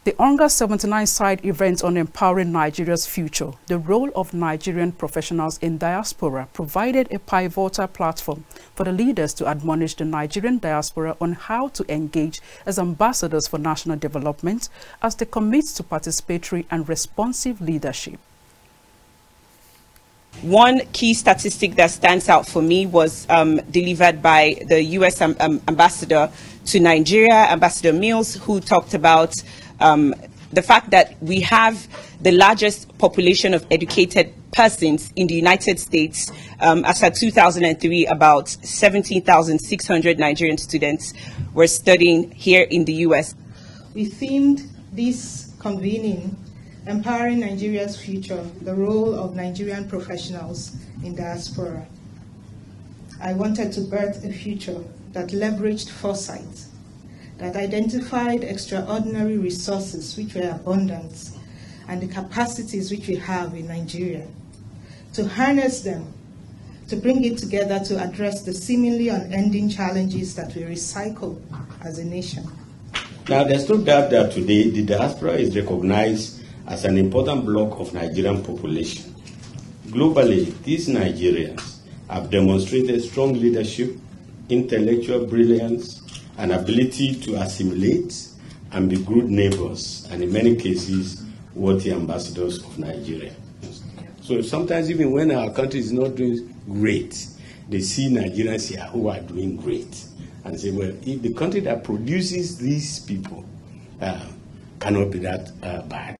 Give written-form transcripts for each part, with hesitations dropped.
The UNGA 79-side event on empowering Nigeria's future, the role of Nigerian professionals in diaspora, provided a pivotal platform for the leaders to admonish the Nigerian diaspora on how to engage as ambassadors for national development as they commit to participatory and responsive leadership. One key statistic that stands out for me was delivered by the U.S. ambassador to Nigeria, Ambassador Mills, who talked about the fact that we have the largest population of educated persons in the United States. As of 2003, about 17,600 Nigerian students were studying here in the U.S. We themed this convening Empowering Nigeria's Future, the role of Nigerian professionals in diaspora. I wanted to birth a future that leveraged foresight, that identified extraordinary resources which were abundant and the capacities which we have in Nigeria, to harness them, to bring it together to address the seemingly unending challenges that we recycle as a nation. Now, there's no doubt that today the diaspora is recognized as an important block of Nigerian population. Globally, these Nigerians have demonstrated strong leadership, intellectual brilliance, and ability to assimilate and be good neighbors, and in many cases, worthy ambassadors of Nigeria. So sometimes even when our country is not doing great, they see Nigerians here who are doing great and say, well, if the country that produces these people cannot be that bad.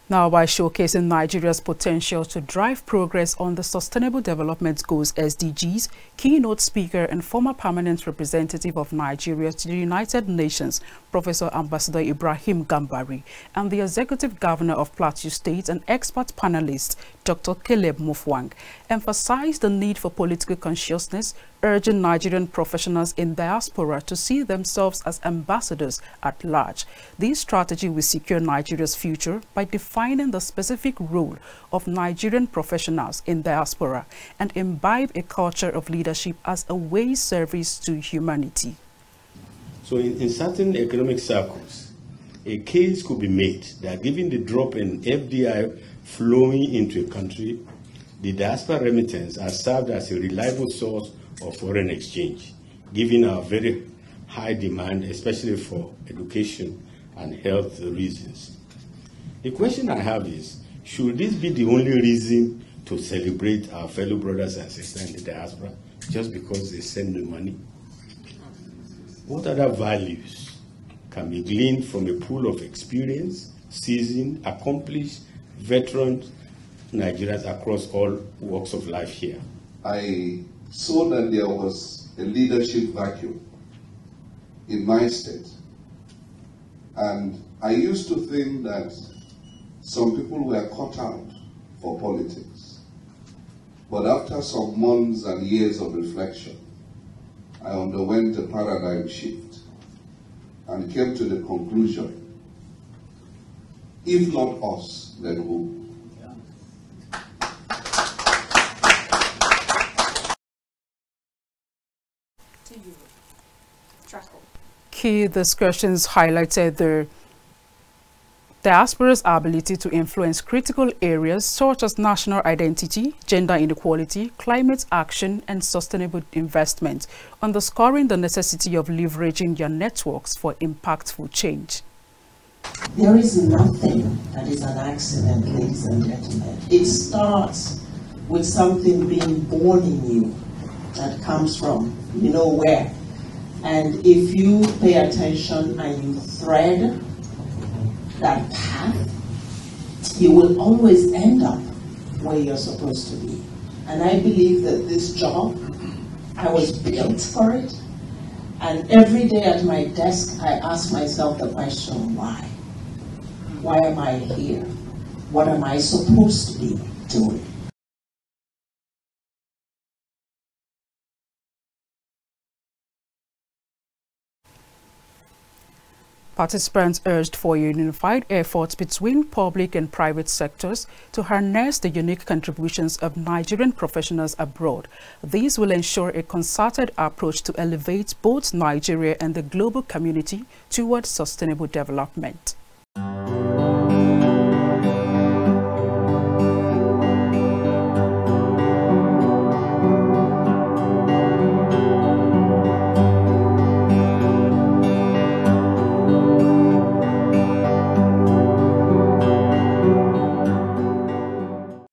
Now, by showcasing Nigeria's potential to drive progress on the Sustainable Development Goals SDGs, keynote speaker and former permanent representative of Nigeria to the United Nations, Professor Ambassador Ibrahim Gambari, and the Executive Governor of Plateau State and expert panelist, Dr. Caleb Mufwang, emphasized the need for political consciousness, urging Nigerian professionals in diaspora to see themselves as ambassadors at large. This strategy will secure Nigeria's future by defining the specific role of Nigerian professionals in diaspora and imbibe a culture of leadership as a way service to humanity. So in certain economic circles, a case could be made that given the drop in FDI flowing into a country, the diaspora remittance has served as a reliable source of foreign exchange, given our very high demand, especially for education and health reasons. The question I have is, should this be the only reason to celebrate our fellow brothers and sisters in the diaspora just because they send the money? What other values can be gleaned from a pool of experience, seasoned, accomplished, veteran Nigerians across all walks of life here? I saw that there was a leadership vacuum in my state. And I used to think that some people were cut out for politics. But after some months and years of reflection, I underwent a paradigm shift and came to the conclusion, if not us, then who? Key discussions highlighted the diaspora's ability to influence critical areas such as national identity, gender inequality, climate action, and sustainable investment, underscoring the necessity of leveraging their networks for impactful change. There is nothing that is an accident, ladies and gentlemen. It starts with something being born in you that comes from, you know where. And if you pay attention and you thread that path, you will always end up where you're supposed to be. And I believe that this job, I was built for it. And every day at my desk, I ask myself the question, why? Why am I here? What am I supposed to be doing? Participants urged for a unified effort between public and private sectors to harness the unique contributions of Nigerian professionals abroad. These will ensure a concerted approach to elevate both Nigeria and the global community towards sustainable development.